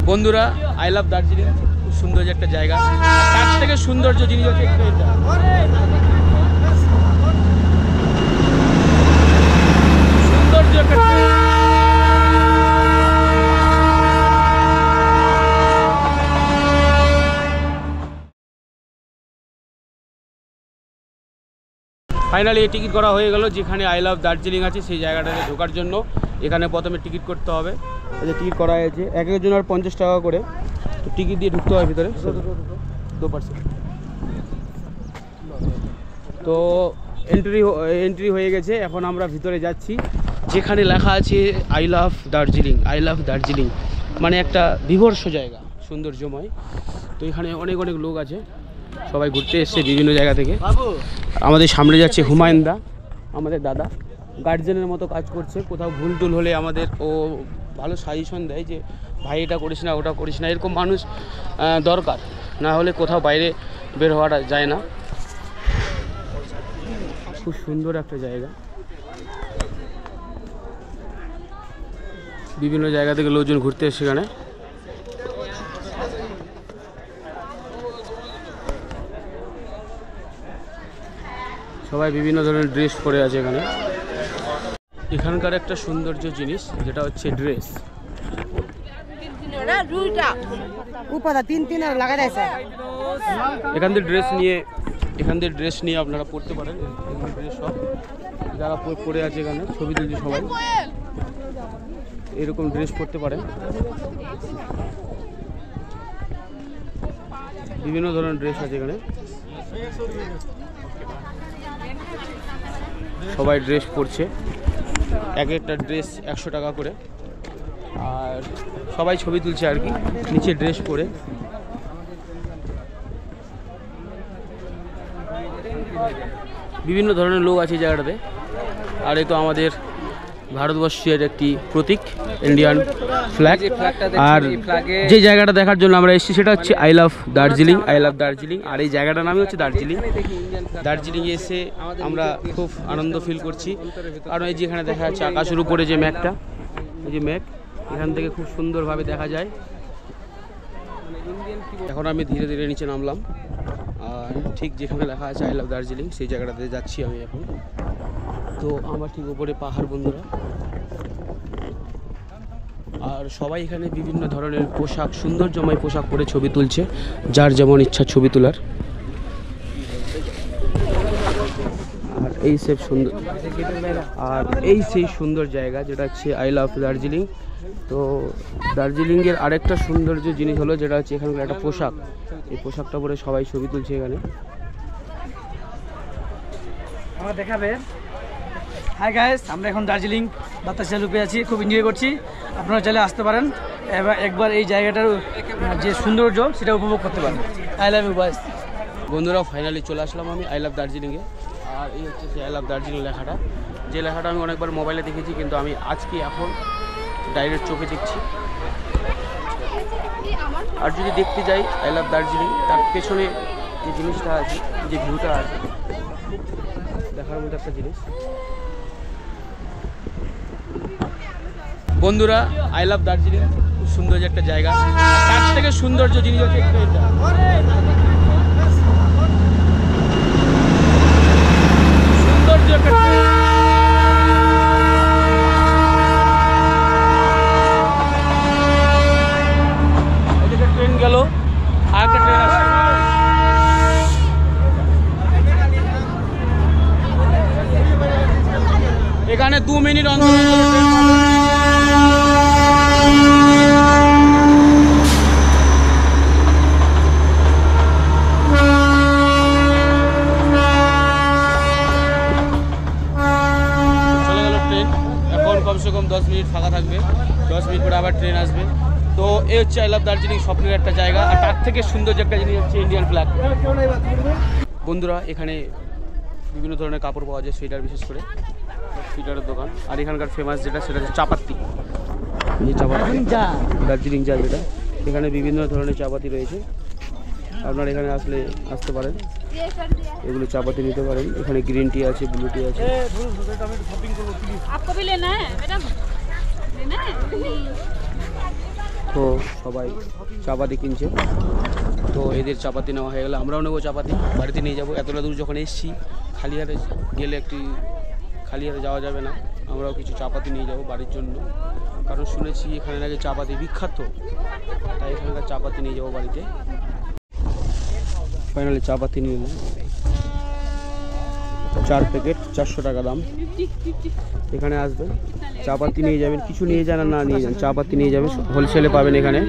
বন্ধুরা I love Darjeeling খুব সুন্দর একটা জায়গা। তার থেকে সৌন্দর্য জিনিস হচ্ছে এটা। সৌন্দর্য একটা ফাইনালি টিকিট করা হয়ে গেল। যেখানে আই লাভ দার্জিলিং আছে সেই জায়গাটাতে ঢোকার জন্য এখানে প্রথমে টিকিট করতে হবে। টিকিট করা হয়েছে এক একজন আর 50 টাকা করে, তো টিকিট দিয়ে ঢুকতে হয় ভিতরে 2%। তো এন্ট্রি হয়ে গেছে। এখন আমরা ভিতরে যাচ্ছি, যেখানে লেখা আছে I love Darjeeling. I love Darjeeling মানে একটা বিভর্ষ জায়গা, সৌন্দর্যময়। তো এখানে অনেক অনেক লোক আছে, সবাই ঘুরতে এসছে বিভিন্ন জায়গা থেকে। আমাদের সামনে যাচ্ছে হুমায়ুন দা, আমাদের দাদা, গার্জেনের মতো কাজ করছে। কোথাও ভুল টুল হলে আমাদের ও ভালো সাজেশন দেয় যে ভাই এটা করিস না, ওটা করিস না। এরকম মানুষ দরকার, না হলে কোথাও বাইরে বের হওয়াটা যায় না। খুব সুন্দর একটা জায়গা, বিভিন্ন জায়গা থেকে লোকজন ঘুরতে এসছে এখানে। সবাই বিভিন্ন ধরনের ড্রেস পরে আছে এখানে। এখানকার একটা সৌন্দর্য জিনিস যেটা হচ্ছে ড্রেস। এখান থেকে ড্রেস নিয়ে আপনারা পড়তে পারেন। ড্রেস সব যারা পরে আছে এখানে ছবি তুলছে সবাই, এরকম ড্রেস পরতে পারেন। বিভিন্ন ধরনের ড্রেস আছে এখানে, সবাই ড্রেস পরছে। এক একটা ড্রেস 100 টাকা করে, আর সবাই ছবি তুলছে আর কি নিচে ড্রেস পরে। বিভিন্ন ধরনের লোক আছে জায়গাটাতে। আর এই তো আমাদের ভারতবর্ষের একটি প্রতীক, ইন্ডিয়ান ফ্ল্যাগ। আর যে জায়গাটা দেখার জন্য আমরা এসেছি সেটা হচ্ছে I love Darjeeling. I love Darjeeling. আর এই জায়গাটার নামই হচ্ছে দার্জিলিং। দার্জিলিংয়ে এসে আমরা খুব আনন্দ ফিল করছি, কারণ এই যেখানে দেখা যাচ্ছে আকাশের উপরে যে মেঘটা, এই যে মেঘ, এখান থেকে খুব সুন্দরভাবে দেখা যায়। এখন আমি ধীরে ধীরে নিচে নামলাম, আর ঠিক যেখানে লেখা আছে আই লাভ দার্জিলিং সেই জায়গাটাতে যাচ্ছি আমি এখন। তো আমার ঠিক উপরে পাহাড় বন্ধুরা। আর সবাই এখানে বিভিন্ন ধরনের পোশাক, সৌন্দর্যময় পোশাক পরে ছবি তুলছে, যার যেমন ইচ্ছা ছবি তোলার। আর এই সেই সুন্দর জায়গা যেটা হচ্ছে আই লাভ দার্জিলিং। তো দার্জিলিংয়ের আরেকটা সৌন্দর্য জিনিস হলো যেটা হচ্ছে এখানকার একটা পোশাক। এই পোশাকটা পরে সবাই ছবি তুলছে এখানে। আমরা দেখাবে। হাই গাইস, আমরা এখন দার্জিলিং বাতাসে লুপে আছি, খুব এনজয় করছি। আপনারা চাইলে আসতে পারেন, একবার এই জায়গাটার যে সৌন্দর্য সেটা উপভোগ করতে পারেন। I love you guys. বন্ধুরা ফাইনালি চলে আসলাম আমি আই লাভ দার্জিলিংয়ে। আর এই হচ্ছে সেই আই লাভ দার্জিলিং লেখাটা, যে লেখাটা আমি অনেকবার মোবাইলে দেখেছি, কিন্তু আমি আজকে এখন ডাইরেক্ট চোখে দেখছি। আর যদি দেখতে যাই আই লাভ দার্জিলিং, তার পেছনে যে জিনিসটা আছে, যে ভিউটা আছে, দেখার মতো একটা জিনিস। বন্ধুরা আই লাভ দার্জিলিং খুব সুন্দর একটা জায়গা। তার থেকে সৌন্দর্য জিনিস হচ্ছে এটা। সৌন্দর্য একটা ট্রেন গেল, আর একটা ট্রেন আসছে। এখানে 2 মিনিট অন্তর চলে গেল ট্রেন। এখন কমসে কম 10 মিনিট ফাঁকা থাকবে, 10 মিনিট পরে আবার ট্রেন আসবে। তো এই হচ্ছে আই লাভ দার্জিলিং, স্বপ্নের একটা জায়গা। আর তার থেকে সৌন্দর্য একটা জিনিস হচ্ছে ইন্ডিয়ান ফ্ল্যাগ। বন্ধুরা এখানে বিভিন্ন ধরনের কাপড় পাওয়া যায়, সোয়েটার, বিশেষ করে সোয়েটারের দোকান। আর এখানকার ফেমাস যেটা সেটা হচ্ছে চাপাতি। এই চাপাতি দার্জিলিং চা যেটা, এখানে বিভিন্ন ধরনের চাপাতি রয়েছে। আপনারা এখানে আসতে পারেন, এগুলো চাপাতি নিতে পারেন। এখানে গ্রিন টি আছে, ব্লু টি আছে। দেখো সবাই চাপাতি কিনছে। তো এদের চাপাতি নেওয়া হয়ে গেলে আমরাও নেবো চাপাতি, বাড়িতে নিয়ে যাবো। এতটা দূর যখন এসছি খালি হাতে গেলে খালি হাতে যাওয়া যাবে না, আমরাও কিছু চাপাতি নিয়ে যাবো বাড়ির জন্য, কারণ শুনেছি এখানে নাকি চাপাতি বিখ্যাত, তাই এখানকার চাপাতি নিয়ে যাবো বাড়িতে। ফাইনালি চাপাতি নিয়ে নিলাম, 4 প্যাকেট 400 টাকা দাম। এখানে আসবেন চাপাতি নিয়ে যাবেন, কিছু নিয়ে যান আর না নিয়ে যান, চাপাতি নিয়ে যাবেন, হোলসেলে পাবেন এখানে।